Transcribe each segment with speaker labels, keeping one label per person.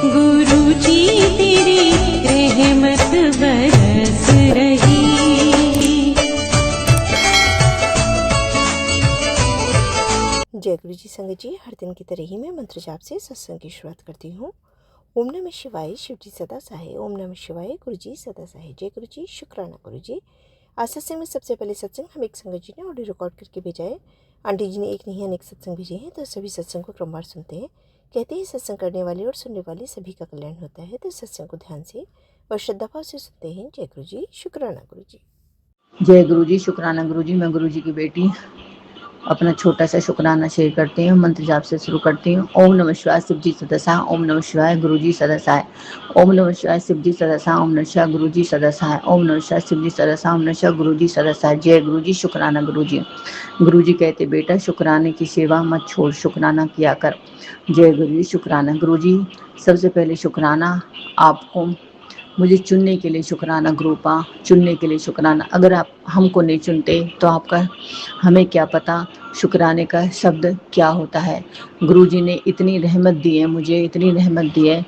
Speaker 1: गुरु जी तेरी रहमत बरस रही।
Speaker 2: जय गुरु जी। संगत जी, हर दिन की तरह ही मैं मंत्र जाप से सत्संग की शुरुआत करती हूँ। ओम नमः शिवाय, शिव जी सदा सहाय। ओम नमः शिवाय, गुरु जी सदा सहाय। जय गुरु जी, शुक्राना गुरु जी। आज सत्संग में सबसे पहले सत्संग हम एक संगत जी ने ऑडियो रिकॉर्ड करके भेजा है। आंटी जी ने एक नहीं अनेक सत्संग भेजे हैं, तो सभी सत्संग को क्रमवार सुनते हैं। कहते हैं सत्संग करने वाले और सुनने वाले सभी का कल्याण होता है, तो सत्संग को ध्यान से और श्रद्धा भाव से सुनते हैं। जय गुरु जी, शुक्राना गुरु जी।
Speaker 3: जय गुरु जी, शुक्राना गुरु जी। मैं गुरु जी की बेटी अपना छोटा सा शुक्राना शेयर करती हूँ। मंत्र जाप से शुरू करती हूँ। ओम नमः शिवाय, शिव जी सदसा। ओम नमः शिवाय, गुरु जी सदसा। ओम नमः शिवाय, शिव जी सदसा। ओम नमः शिवाय, गुरु जी सदसा। ओम नमः शिवाय, शिव जी सदसा। ओम नमः शिवाय, गुरु जी सदसा। जय गुरु जी, शुक्राना गुरु जी। गुरु जी कहते बेटा शुक्राने की सेवा मत छोड़, शुक्राना किया कर। जय गुरु जी, शुक्राना गुरु जी। सबसे पहले शुक्राना आपको, मुझे चुनने के लिए शुक्राना गुरुपा, चुनने के लिए शुक्राना। अगर आप हमको नहीं चुनते तो आपका हमें क्या पता शुक्राने का शब्द क्या होता है। गुरुजी ने इतनी रहमत दी है, मुझे इतनी रहमत दी है।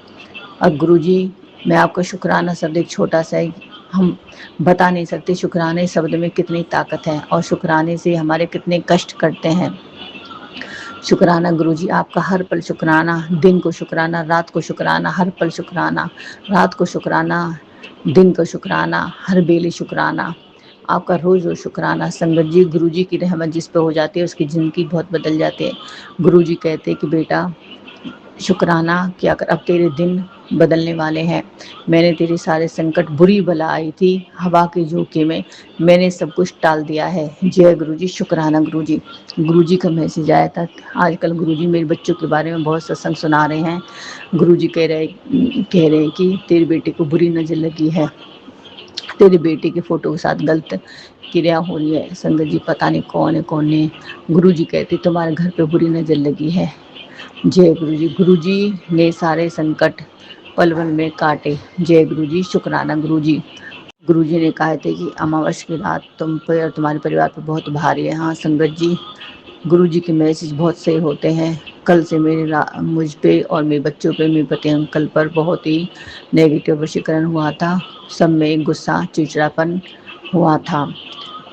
Speaker 3: अब गुरुजी, मैं आपका शुक्राना शब्द एक छोटा सा है, हम बता नहीं सकते शुक्राने शब्द में कितनी ताकत है और शुक्राने से हमारे कितने कष्ट कटते हैं। शुक्राना गुरुजी, आपका हर पल शुक्राना, दिन को शुक्राना, रात को शुक्राना, हर पल शुक्राना, रात को शुक्राना, दिन को शुक्राना, हर बेले शुक्राना, आपका रोज रोज शुक्राना। संगत जी, गुरुजी की रहमत जिस पे हो जाती है उसकी ज़िंदगी बहुत बदल जाती है। गुरुजी कहते हैं कि बेटा शुक्राना किया कर, अब तेरे दिन बदलने वाले हैं। मैंने तेरे सारे संकट, बुरी बला आई थी हवा के झोंके में, मैंने सब कुछ टाल दिया है। जय गुरुजी, शुक्राना गुरुजी। गुरुजी का मैसेज आया था। आजकल गुरुजी मेरे बच्चों के बारे में बहुत सत्संग सुना रहे हैं। गुरुजी कह रहे हैं कि तेरी बेटी को बुरी नज़र लगी है, तेरी बेटी के फोटो के साथ गलत क्रिया हो रही है। संगत जी, पता नहीं कौन है कौन नहीं। गुरुजी कहते तुम्हारे घर पे बुरी नज़र लगी है। जय गुरुजी। गुरुजी ने सारे संकट पल भर में काटे। जय गुरुजी, शुक्राना गुरुजी। गुरुजी ने कहा थे कि अमावस्या की रात तुम पे और तुम्हारे परिवार पे बहुत भारी है। हाँ संगत जी, गुरुजी के मैसेज बहुत सही होते हैं। कल से मुझ पे और मेरे बच्चों पे, मेरे पति अंकल पर बहुत ही नेगेटिव वशीकरण हुआ था। सब में गुस्सा, चिड़चिड़ापन हुआ था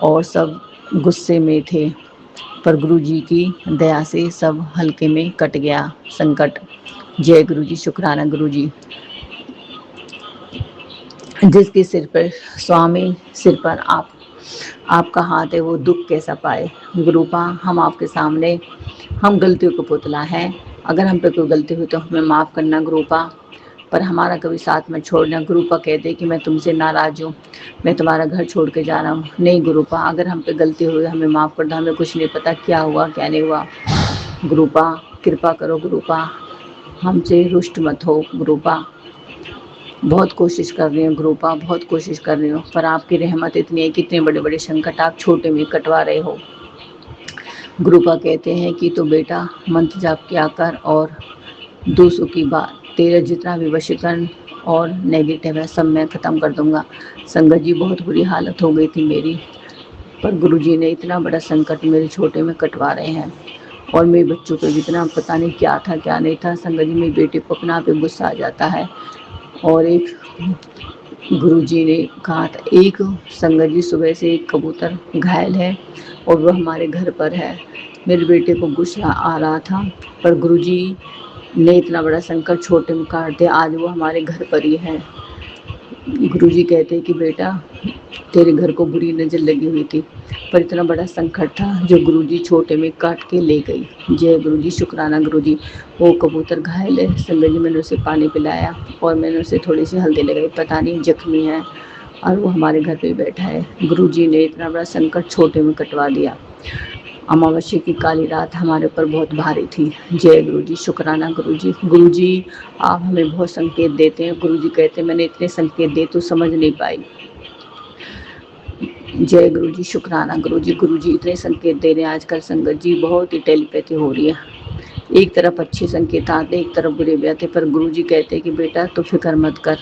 Speaker 3: और सब गुस्से में थे, पर गुरुजी की दया से सब हल्के में कट गया संकट। जय गुरुजी, शुक्राना गुरुजी। जिसके सिर पर स्वामी, सिर पर आपका हाथ है, वो दुख कैसा पाए। गुरुपा, हम आपके सामने, हम गलतियों का पुतला है। अगर हम पे कोई गलती हुई तो हमें माफ़ करना गुरुपा, पर हमारा कभी साथ में छोड़ना। गुरुपा कहते कि मैं तुमसे नाराज हूँ, मैं तुम्हारा घर छोड़ के जा रहा हूँ। नहीं गुरुपा, अगर हम पे गलती हुई हमें माफ़ कर दो, हमें कुछ नहीं पता क्या हुआ क्या नहीं हुआ। गुरुपा कृपा करो, गुरुपा हमसे रुष्ट मत हो। गुरुपा बहुत कोशिश कर रही हूँ गुरुपा, बहुत कोशिश कर रही हूँ, पर आपकी रहमत इतनी है, कितने बड़े बड़े संकट आप छोटे में कटवा रहे हो। गुरुपा कहते हैं कि तो बेटा मंत्र जाप किया कर और दूसरों की बात, तेरा जितना भी वशीकरण और नेगेटिव है सब मैं ख़त्म कर दूंगा। संगत जी, बहुत बुरी हालत हो गई थी मेरी, पर गुरुजी ने इतना बड़ा संकट मेरे छोटे में कटवा रहे हैं। और मेरे बच्चों पे जितना पता नहीं क्या था क्या नहीं था। संगत जी, मेरी बेटी को अपना पे गुस्सा आ जाता है। और एक गुरुजी ने कहा था, एक संगत जी सुबह से एक कबूतर घायल है और वो हमारे घर पर है। मेरे बेटे को गुस्सा आ रहा था, पर गुरुजी ने इतना बड़ा संकट छोटे में काट दिया, आज वो हमारे घर पर ही है। गुरुजी कहते हैं कि बेटा तेरे घर को बुरी नज़र लगी हुई थी, पर इतना बड़ा संकट था जो गुरुजी छोटे में काट के ले गई। जय गुरुजी, शुक्राना गुरुजी। वो कबूतर घायल है संगत जी, मैंने उसे पानी पिलाया और मैंने उसे थोड़ी सी हल्दी लगाई, पता नहीं जख्मी है और वो हमारे घर पे बैठा है। गुरुजी ने इतना बड़ा संकट छोटे में कटवा दिया। अमावस्या की काली रात हमारे ऊपर बहुत भारी थी। जय गुरुजी, शुक्राना गुरुजी। गुरुजी आप हमें बहुत संकेत देते हैं। गुरुजी कहते हैं मैंने इतने संकेत दिए तो समझ नहीं पाई। जय गुरुजी, शुक्राना गुरुजी। गुरुजी इतने संकेत दे रहे हैं आजकल संगत जी, बहुत ही टेलीपैथी हो रही है। एक तरफ अच्छे संकेत आते, एक तरफ बुरे भी आते, पर गुरुजी कहते हैं कि बेटा तो फिक्र मत कर,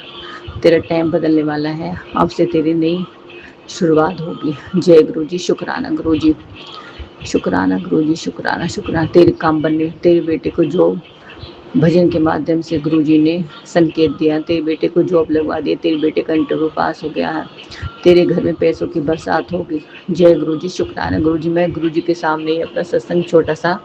Speaker 3: तेरा टाइम बदलने वाला है, अब से तेरी नई शुरुआत होगी। जय गुरुजी, शुक्राना गुरुजी। शुक्राना गुरुजी, शुक्राना शुक्राना। तेरे काम बनने, तेरे बेटे को जो भजन के माध्यम से गुरुजी ने संकेत दिया, तेरे बेटे को जॉब लगवा दिया, तेरे बेटे का इंटरव्यू पास हो गया है, तेरे घर में पैसों की बरसात होगी। जय गुरुजी, शुक्राना गुरुजी। मैं गुरुजी के सामने ही अपना सत्संग छोटा सा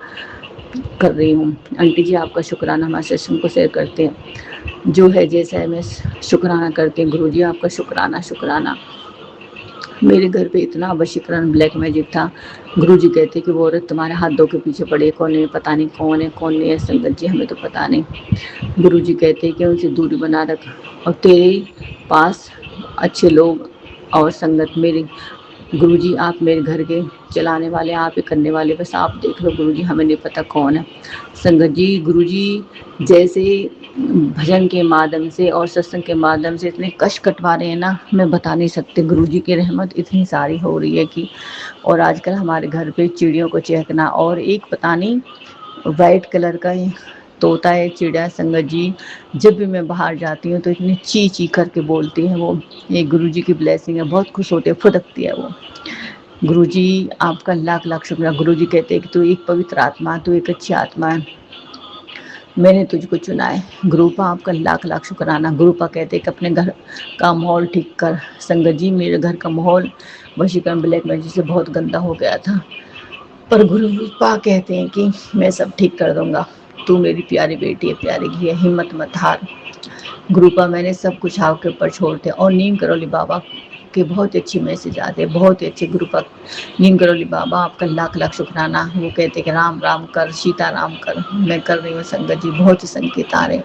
Speaker 3: कर रही हूँ। आंटी जी आपका शुक्राना, हमारे सत्संग को शेयर करते हैं। जो है जैसा है मैं शुक्राना करती हूँ। गुरुजी आपका शुक्राना शुक्राना। मेरे घर पे इतना वशीकरण ब्लैक मैजिक था। गुरुजी कहते कि वो औरत तुम्हारे हाथ धो के पीछे पड़ी है, कौन है पता नहीं, कौन है कौन नहीं है संगत जी, हमें तो पता नहीं। गुरुजी कहते कि उनसे दूरी बना रख, और तेरे पास अच्छे लोग और संगत मेरी। गुरुजी आप मेरे घर के चलाने वाले, आप ही करने वाले, बस आप देख लो गुरुजी, हमें नहीं पता कौन है संगत जी। गुरुजी जैसे भजन के माध्यम से और सत्संग के माध्यम से इतने कष्ट कटवा रहे हैं ना, मैं बता नहीं सकती। गुरुजी की रहमत इतनी सारी हो रही है कि, और आजकल हमारे घर पे चिड़ियों को चहकना, और एक पता नहीं वाइट कलर का तोता है चिड़िया संगत जी, जब भी मैं बाहर जाती हूँ तो इतनी ची ची करके बोलती है वो। ये गुरुजी की ब्लेसिंग है, बहुत खुश होती है, फुदकती है वो। गुरुजी आपका लाख लाख शुक्रिया। गुरुजी कहते हैं कि तू एक पवित्र आत्मा, तू एक अच्छी आत्मा है, मैंने तुझको चुना है। गुरुपा आपका लाख लाख शुक्राना। गुरुपा कहते हैं कि अपने घर का माहौल ठीक कर। संगत जी मेरे घर का माहौल वशीकरण ब्लैक मैजिक से बहुत गंदा हो गया था, पर गुरुपा कहते हैं कि मैं सब ठीक कर दूंगा, तू मेरी प्यारी बेटी है, प्यारी घी है, हिम्मत मत हार। गुरुपा मैंने सब कुछ आपके ऊपर छोड़ते, और नीम करौली बाबा के बहुत ही अच्छी मैसेज आते हैं, बहुत ही अच्छे। गुरुपा नीम करौली बाबा आपका लाख लाख शुक्राना। वो कहते कि राम राम कर, सीता राम कर, मैं कर रही हूँ संगत जी, बहुत ही संकेत आ रहे हैं।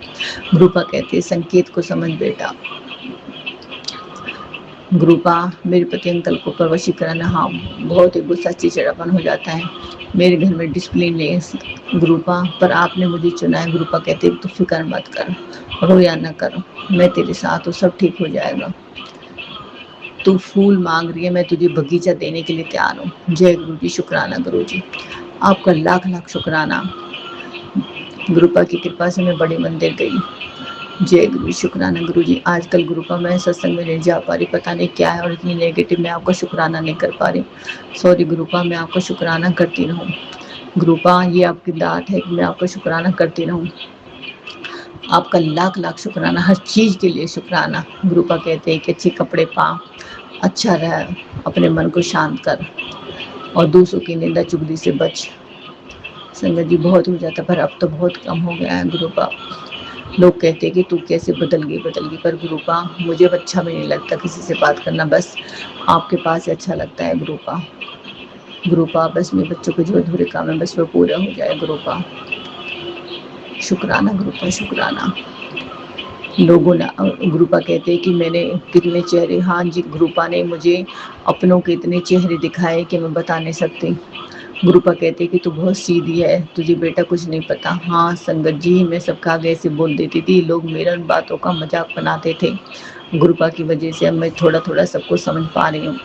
Speaker 3: गुरुपा कहते हैं संकेत को समझ बेटा। गुरुपा मेरे पति अंकल को पर वशीकरण, हाँ बहुत ही गुस्सा चिड़चिड़ापन हो जाता है, मेरे घर में डिसिप्लिन नहीं है गुरुपा, पर आपने मुझे चुना है। गुरुपा कहते तो फिक्र मत कर, रोया न कर, मैं तेरे साथ हूँ, सब ठीक हो जाएगा। तू फूल मांग रही है, मैं तुझे बगीचा देने के लिए तैयार हूँ। जय गुरु जी, शुक्राना गुरु जी, आपका लाख लाख शुक्राना। गुरुपा की कृपा से मैं बड़ी मंदिर गई। जय गुरु, शुक्राना गुरु जी। आजकल गुरुपा मैं सत्संग में नहीं जा पा रही, पता नहीं क्या है, और इतनी नेगेटिव, मैं आपका शुक्राना नहीं कर पा रही। सॉरी गुरुपा, मैं आपका शुक्राना करती रहूँ। गुरुपा ये आपकी दात है कि मैं आपका शुक्राना करती रहूँ। आपका लाख लाख शुक्राना, हर चीज़ के लिए शुक्राना। गुरुपा कहते हैं कि अच्छे कपड़े पा, अच्छा रह, अपने मन को शांत कर, और दूसरों की निंदा चुगली से बच। संगत जी बहुत हो जाता, पर अब तो बहुत कम हो गया है गुरुपा। लोग कहते हैं कि तू कैसे बदल गई, पर गुरुपा मुझे अब अच्छा भी नहीं लगता किसी से बात करना, बस आपके पास ही अच्छा लगता है गुरुपा। गुरुपा बस मेरे बच्चों के जो अधूरे काम है बस वो पूरा हो जाए गुरुपा। शुक्राना गुरुपा, शुक्राना। लोगों ने, गुरुपा कहते हैं कि मैंने कितने चेहरे, हाँ जी गुरुपा ने मुझे अपनों के इतने चेहरे दिखाए कि मैं बता नहीं सकती। गुरुपा कहते कि तू बहुत सीधी है, तुझे बेटा कुछ नहीं पता। हाँ संगत जी, मैं सबका आगे ऐसे बोल देती थी, लोग मेरा उन बातों का मजाक बनाते थे। गुरुपा की वजह से अब मैं थोड़ा थोड़ा सबको समझ पा रही हूँ,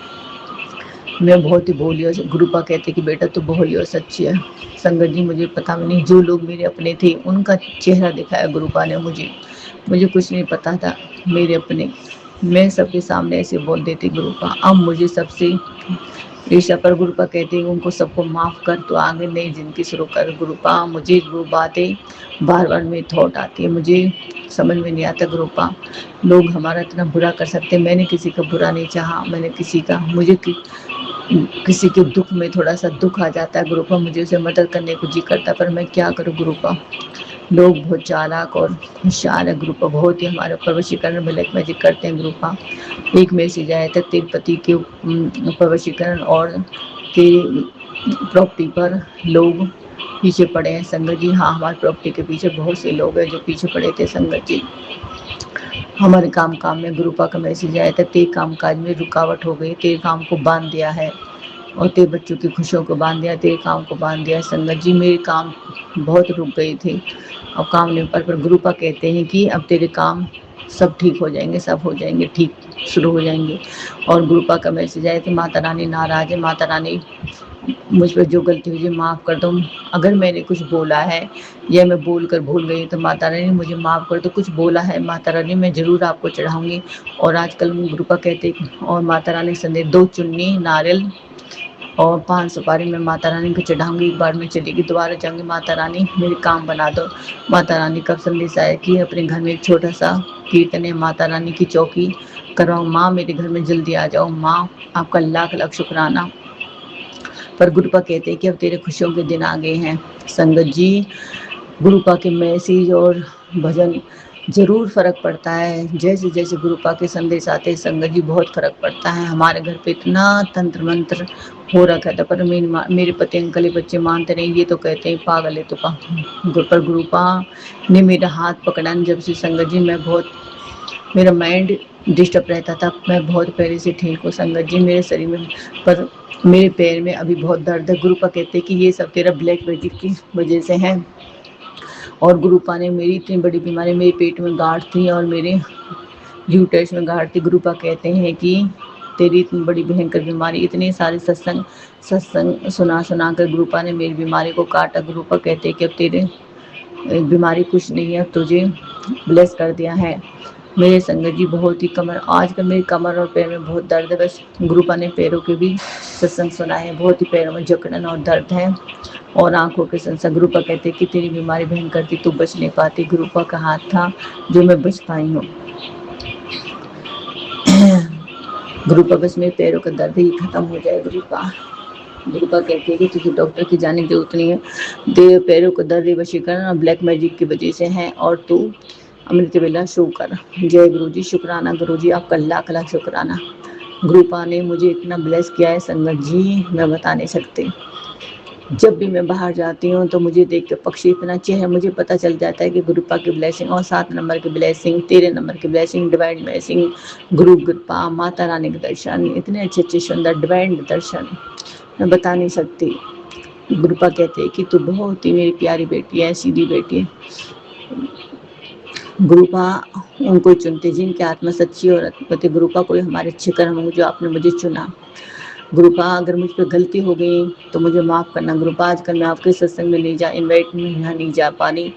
Speaker 3: मैं बहुत ही भोली और, गुरुपा कहते कि बेटा तू भोली और सच्ची है। संगत जी मुझे पता भी नहीं, जो लोग मेरे अपने थे उनका चेहरा दिखाया गुरुपा ने मुझे, मुझे कुछ नहीं पता था मेरे अपने, मैं सबके सामने ऐसे बोल देती गुरुपा। अब मुझे सबसे ईर्ष्या, पर गुरुपा कहते हैं उनको सबको माफ़ कर, तो आगे नई जिंदगी शुरू कर। गुरुपा मुझे वो बातें बार बार मेरी थॉट आती है, मुझे समझ में नहीं आता गुरुपा, लोग हमारा इतना बुरा कर सकते हैं। मैंने किसी का बुरा नहीं चाहा, मैंने किसी का, मुझे किसी के दुख में थोड़ा सा दुख आ जाता है गुरुपा, मुझे उसे मदद करने को जी करता है, पर मैं क्या करूँ गुरुपा, लोग बहुत चालाक और होशियार है गुरुपा, बहुत ही हमारे ऊपर वशीकरण ब्लैक मैजिक करते हैं गुरुपा। एक मैसेज आया था तेरे पति के ऊपर वशीकरण और तेरी प्रॉपर्टी पर लोग पीछे पड़े हैं संगत जी। हाँ हमारी प्रॉपर्टी के पीछे बहुत से लोग हैं जो पीछे पड़े थे संगत जी। हमारे काम में गुरुपा का मैसेज आया था, तेरे काम काज में रुकावट हो गई, तेरे काम को बांध दिया है, और तेरे बच्चों की खुशियों को बांध दिया, तेरे काम को बांध दिया। संगत जी मेरे काम बहुत रुक गए थे, अब काम नहीं, पर गुरुपा कहते हैं कि अब तेरे काम सब ठीक हो जाएंगे, सब हो जाएंगे, ठीक शुरू हो जाएंगे। और गुरुपा का मैसेज आया कि माता रानी नाराज है, माता रानी मुझ पर जो गलती हुई माफ़ कर दो, अगर मैंने कुछ बोला है या मैं बोल कर भूल गई तो माता रानी मुझे माफ़ कर दो, कुछ बोला है माता रानी मैं ज़रूर आपको चढ़ाऊँगी। और आजकल गुरुपा कहते और माता रानी संदेश, 2 चुन्नी नारियल और 5 सुपारी मैं माता रानी को चढ़ाऊंगी। एक बार मैं चलेगी दोबारा जाऊंगी, माता रानी मेरे काम बना दो। माता रानी का संदेश आया कि अपने घर में एक छोटा सा कीर्तन है, माता रानी की चौकी करवाओ। माँ मेरे घर में जल्दी आ जाओ, माँ आपका लाख लाख शुक्राना। पर गुरुपा कहते हैं कि अब तेरे खुशियों के दिन आ गए हैं। संगत जी, गुरुपा के मैसेज और भजन जरूर फर्क पड़ता है। जैसे जैसे गुरुपा के संदेश आते हैं संगत जी, बहुत फर्क पड़ता है। हमारे घर पे इतना तंत्र मंत्र हो रखा था, पर मेरे पति अंकल ये बच्चे मानते नहीं, ये तो कहते हैं पागल है तो पर गुरुपा ने मेरा हाथ पकड़ा। जब से संगत जी मैं बहुत, मेरा माइंड डिस्टर्ब रहता था, मैं बहुत पहले से ठीक हूँ संगत जी। मेरे शरीर में, पर मेरे पैर में अभी बहुत दर्द है। गुरुपा कहते हैं कि ये सब तेरा ब्लैक मैजिक की वजह से है। और गुरुपा ने मेरी इतनी बड़ी बीमारी, मेरे पेट में गांठ थी और मेरे यूट्रस में गांठ थी। गुरुपा कहते हैं कि तेरी इतनी बड़ी भयंकर बीमारी, इतने सारे सत्संग सुना सुना कर गुरुपा ने मेरी बीमारी को काटा। गुरुपा कहते हैं कि अब तेरे बीमारी कुछ नहीं है, तुझे ब्लेस कर दिया है। मेरे संगत जी बहुत ही आजकल मेरी कमर और पैर में बहुत दर्द है। बस गुरुपा ने पैरों के भी सत्संग सुना है, बहुत ही पैरों में जकड़न और दर्द है और आंखों के संसा। गुरुपा कहते कि तेरी बीमारी भयंकर थी, तू बच नहीं पाती। गुरुपा का हाथ था जो मैं बच पाई हूँ। गुरुपा बस मेरे पैरों का दर्द ही खत्म हो जाए। गुरुपा कहती है कि तुझे डॉक्टर की जाने की जरूरत नहीं है, तेरे पैरों का दर्द वशीकरण और ब्लैक मैजिक की वजह से है और तू अमृत वेला शो कर। जय गुरु जी, शुक्राना गुरु जी, आपका लाख लाख शुक्राना। गुरुपा ने मुझे इतना ब्लेस किया है संगत जी, मैं बता नहीं सकती। जब भी मैं बाहर जाती हूँ तो मुझे देख के पक्षी इतना अच्छे है, मुझे पता चल जाता है कि गुरुपा की ब्लेसिंग और 7 नंबर की ब्लेसिंग, 13 नंबर की ब्लेसिंग, डिवाइन ब्लेसिंग, गुरु कृपा, माता रानी के दर्शन, इतने अच्छे अच्छे सुंदर डिवाइन दर्शन मैं बता नहीं सकती। गुरुपा कहते हैं कि तू बहुत ही मेरी प्यारी बेटी है, सीधी बेटी है। गुरुपा उनको चुनते जिनकी आत्मा सच्ची और अद्भुत। गुरुपा कोई हमारे अच्छे कर्म हो जो आपने मुझे चुना। गुरुपा अगर मुझ पर गलती हो गई तो मुझे माफ़ करना। गुरुपा आजकल मैं आपके सत्संग में नहीं इन्वाइट में यहाँ नहीं जा पा रही।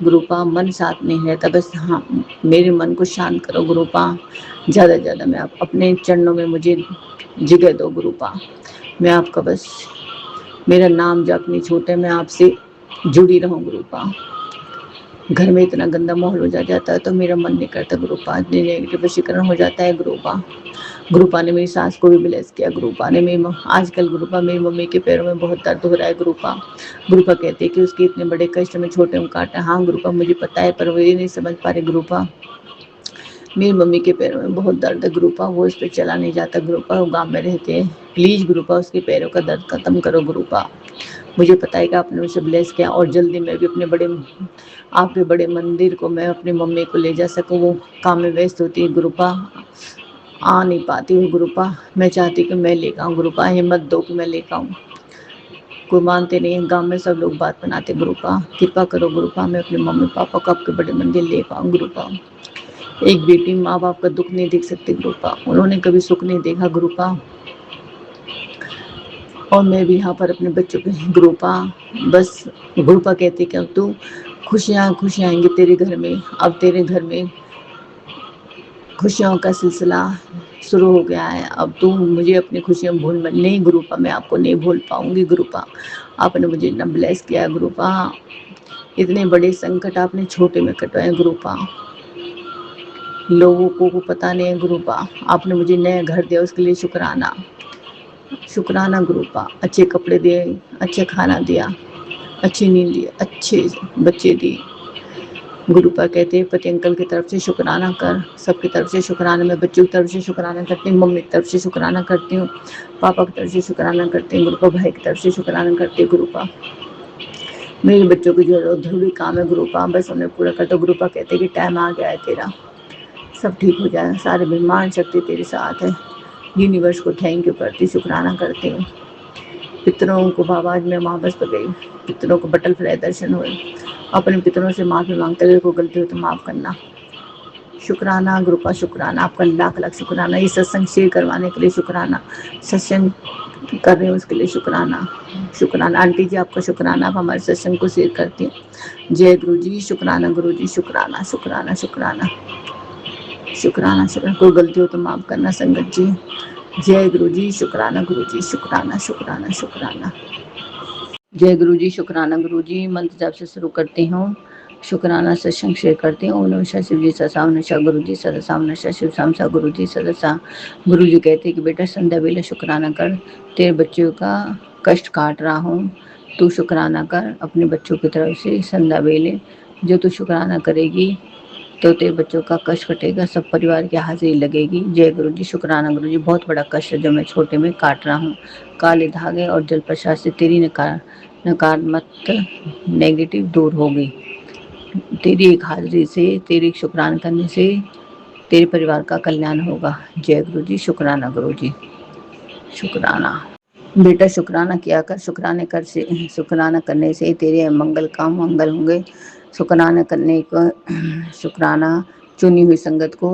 Speaker 3: गुरुपा मन साथ नहीं रहता, बस हाँ मेरे मन को शांत करो गुरुपा। ज़्यादा से ज़्यादा मैं अपने चरणों में मुझे जगह दो गुरुपा। मैं आपका बस, मेरा नाम जप नहीं छूटे, मैं आपसे जुड़ी रहूँ गुरुपा। घर में इतना गंदा माहौल हो जाता है तो मेरा मन नहीं करता गुरुपा, इतनी नेगेटिव वशीकरण हो जाता है गुरुपा। गुरुपा ने मेरी सास को भी ब्लेस किया। गुरुपा ने मेरी आजकल गुरुपा मेरी मम्मी के पैरों में बहुत दर्द हो रहा है गुरुपा। गुरुपा कहते हैं कि उसके इतने बड़े कष्ट में छोटे में काटा। हाँ गुरुपा मुझे पता है, पर वो ये नहीं समझ पा रहे गुरुपा। मेरी मम्मी के पैरों में बहुत दर्द है गुरुपा, वो इस पर चला नहीं जाता गुरुपा, वो गाँव में रहते हैं। प्लीज़ गुरुपा उसके पैरों का दर्द खत्म करो गुरुपा। मुझे पता है कि आपने मुझे ब्लेस किया और जल्दी मैं भी अपने आपके बड़े मंदिर को मैं अपनी मम्मी को ले जा सकूँ। वो काम में व्यस्त होती है गुरुपा, आ नहीं पाती हूँ गुरुपा। मैं चाहती कि मैं लेकर आऊँ गुरुपा, हिम्मत दो कि मैं लेकर आऊँ। कोई मानते नहीं, गांव में सब लोग बात बनाते गुरुपा। कृपा करो गुरुपा, मैं अपने मम्मी पापा को आपके बड़े मंदिर ले पाऊँ गुरुपा। एक बेटी माँ बाप का दुख नहीं देख सकती गुरुपा, उन्होंने कभी सुख नहीं देखा गुरुपा। और मैं भी यहाँ पर अपने बच्चों के गुरुपा, बस गुरुपा कहती कि अब तू खुशियाँ आएंगी तेरे घर में। अब तेरे घर में खुशियों का सिलसिला शुरू हो गया है। अब तू मुझे अपनी खुशियाँ भूल मत। नहीं गुरुपा, मैं आपको नहीं भूल पाऊंगी गुरुपा। आपने मुझे इतना ब्लेस किया है गुरुपा, इतने बड़े संकट आपने छोटे में कटवाए गुरुपा। लोगों को पता नहीं है गुरुपा, आपने मुझे नया घर दिया उसके लिए शुक्राना। शुक्राना गुरुपा। अच्छे कपड़े दिए, अच्छा खाना दिया, अच्छी नींद दी, अच्छे बच्चे दिए। गुरुपा कहते हैं पति अंकल की तरफ से शुक्राना कर, सबकी तरफ से शुक्राना। मैं बच्चों की तरफ से शुक्राना करती हूँ, मम्मी की तरफ से शुक्राना करती हूँ, पापा की तरफ से शुक्राना करती हूँ गुरुपा, भाई की तरफ से शुक्राना करती हूँ गुरुपा। मेरे बच्चों की जो अधूरी काम है गुरुपा, बस उन्हें पूरा कर दो गुरुपा। कहते हैं कि टाइम आ गया है तेरा, सब ठीक हो जाए, सारे ब्रह्मांड शक्ति तेरे साथ है। यूनिवर्स को थैंक यू करती, शुक्राना करती हूँ। पितरों को बाबा, आज मैं वहाँ बस पर गई, पितरों को बटरफ्लाई दर्शन हुए। अपने पितरों से माफ़ी मांगते हुए को गलती हो तो माफ़ करना। शुक्राना गुरुपा, शुक्राना, आपका लाख लाख शुक्राना। ये सत्संग शेयर करवाने के लिए शुक्राना, सत्संग कर रहे हो उसके लिए शुक्राना। शुक्राना आंटी जी, आपका शुक्राना, आप हमारे सत्संग को शेयर करती हैं। जय गुरु जी, शुक्राना गुरु जी, शुक्राना शुक्राना शुक्राना शुक्राना शुक्राना। कोई गलती हो तो माफ़ करना संगत जी। जय गुरु जी शुक्राना गुरु जी शुक्राना शुक्राना शुक्राना। जय गुरु जी शुक्राना गुरु जी। मंत्र जाप से शुरू करती हूँ। शुक्राना सत्संग शेयर करती हूँ। ओम नमः शिवाय शिव जी ससाम नशा गुरु जी सदसाम नशा शिव सामसा गुरु जी सदसा। गुरु जी कहते कि बेटा संध्या वेले शुक्राना कर, तेरे बच्चों का कष्ट काट रहा हूँ, तू शुक्राना कर अपने बच्चों की तरफ से। संध्या वेले जो तू शुक्राना करेगी तो तेरे बच्चों का कष्ट कटेगा, सब परिवार की हाजिरी लगेगी। जय गुरु जी शुक्राना गुरु जी। बहुत बड़ा कष्ट है जो मैं छोटे में काट रहा हूँ। काले धागे और जल प्रसाद से तेरी नकारात्मक नेगेटिव दूर होगी। तेरी एक हाजिरी से, तेरी शुक्राना करने से तेरे परिवार का कल्याण होगा। जय गुरु जी शुक्राना गुरु जी शुक्राना। बेटा शुक्राना किया कर, शुक्राना करने से तेरे मंगल काम मंगल होंगे। शुक्राना करने को शुक्राना चुनी हुई संगत को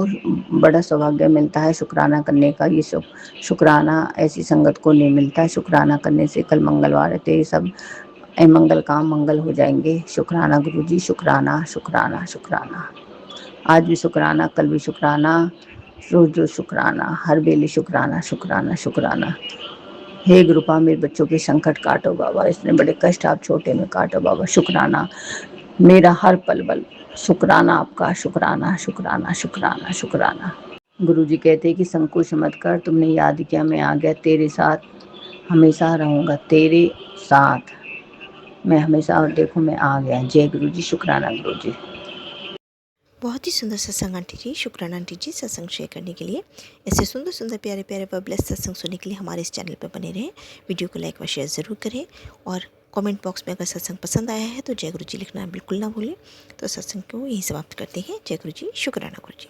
Speaker 3: बड़ा सौभाग्य मिलता है। शुक्राना करने का ये शुक्राना ऐसी संगत को नहीं मिलता है। शुक्राना करने से कल मंगलवार है, तेरे सब मंगल काम मंगल हो जाएंगे। शुक्राना गुरु जी शुक्राना शुक्राना शुक्राना। आज भी शुक्राना, कल भी शुक्राना, रोज रोज शुक्राना, हर बेले शुक्राना शुक्राना शुक्राना। हे गुरुपा मेरे बच्चों के संकट काटो बाबा, इतने बड़े कष्ट आप छोटे में काटो बाबा। शुक्राना मेरा हर पल बल, शुक्राना आपका, शुक्राना शुक्राना शुक्राना शुक्राना। गुरु जी कहते हैं कि संकोच मत कर, तुमने याद किया मैं आ गया, तेरे साथ हमेशा रहूँगा, तेरे साथ मैं हमेशा, और देखो मैं आ गया। जय गुरु जी शुक्राना गुरु जी।
Speaker 2: बहुत ही सुंदर सत्संग आंटी जी। शुक्राना आंटी जी सत्संग शेयर करने के लिए। ऐसे सुंदर सुंदर प्यारे प्यारे व ब्लेस्ड सत्संग सुनने के लिए हमारे इस चैनल पर बने रहें। वीडियो को लाइक व शेयर ज़रूर करें और कमेंट बॉक्स में अगर सत्संग पसंद आया है तो जय गुरु जी लिखना बिल्कुल ना भूलें। तो सत्संग को यहीं समाप्त करते हैं। जय गुरु जी शुक्राना गुरु जी।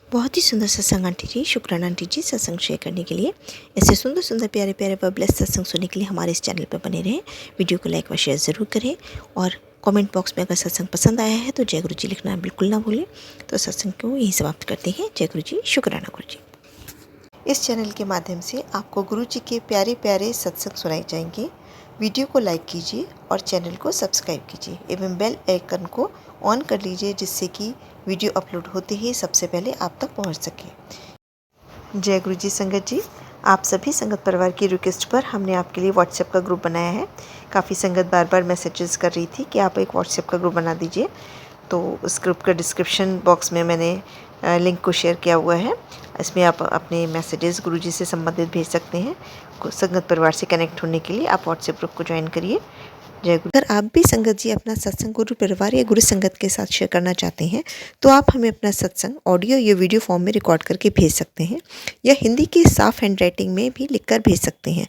Speaker 2: बहुत ही सुंदर सत्संग आंटी जी। शुक्राना आंटी जी सत्संग शेयर करने के लिए। ऐसे सुंदर सुंदर प्यारे प्यारे व ब्लेस्ड सत्संग सुनने के लिए हमारे इस चैनल पर बने रहें। वीडियो को लाइक व शेयर ज़रूर करें और कमेंट बॉक्स में अगर सत्संग पसंद आया है तो जय गुरु जी लिखना बिल्कुल ना भूलें। तो सत्संग को यहीं समाप्त करते हैं। जय गुरु जी शुक्राना गुरु जी। इस चैनल के माध्यम से आपको गुरु जी के प्यारे प्यारे सत्संग सुनाए जाएंगे। वीडियो को लाइक कीजिए और चैनल को सब्सक्राइब कीजिए एवं बेल आइकन को ऑन कर लीजिए, जिससे कि वीडियो अपलोड होते ही सबसे पहले आप तक पहुंच सके। जय गुरु जी संगत जी। आप सभी संगत परिवार की रिक्वेस्ट पर हमने आपके लिए व्हाट्सएप का ग्रुप बनाया है। काफ़ी संगत बार बार मैसेजेस कर रही थी कि आप एक व्हाट्सएप का ग्रुप बना दीजिए, तो उस ग्रुप का डिस्क्रिप्शन बॉक्स में मैंने लिंक को शेयर किया हुआ है। इसमें आप अपने मैसेजेस गुरुजी से संबंधित भेज सकते हैं। संगत परिवार से कनेक्ट होने के लिए आप व्हाट्सएप ग्रुप को ज्वाइन करिए। जय गुरु। अगर आप भी संगत जी अपना सत्संग गुरु परिवार या गुरु संगत के साथ शेयर करना चाहते हैं तो आप हमें अपना सत्संग ऑडियो या वीडियो फॉर्म में रिकॉर्ड करके भेज सकते हैं या हिंदी की साफ हैंड राइटिंग में भी लिखकर भेज सकते हैं।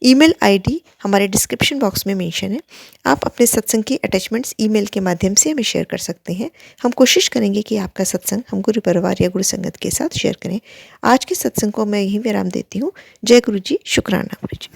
Speaker 2: ईमेल आईडी हमारे डिस्क्रिप्शन बॉक्स में मेंशन है। आप अपने सत्संग की अटैचमेंट्स ईमेल के माध्यम से हमें शेयर कर सकते हैं। हम कोशिश करेंगे कि आपका सत्संग हम गुरु परिवार या गुरु संगत के साथ शेयर करें। आज के सत्संग को मैं यहीं विराम देती हूँ। जय गुरु जी शुक्राना गुरु जी।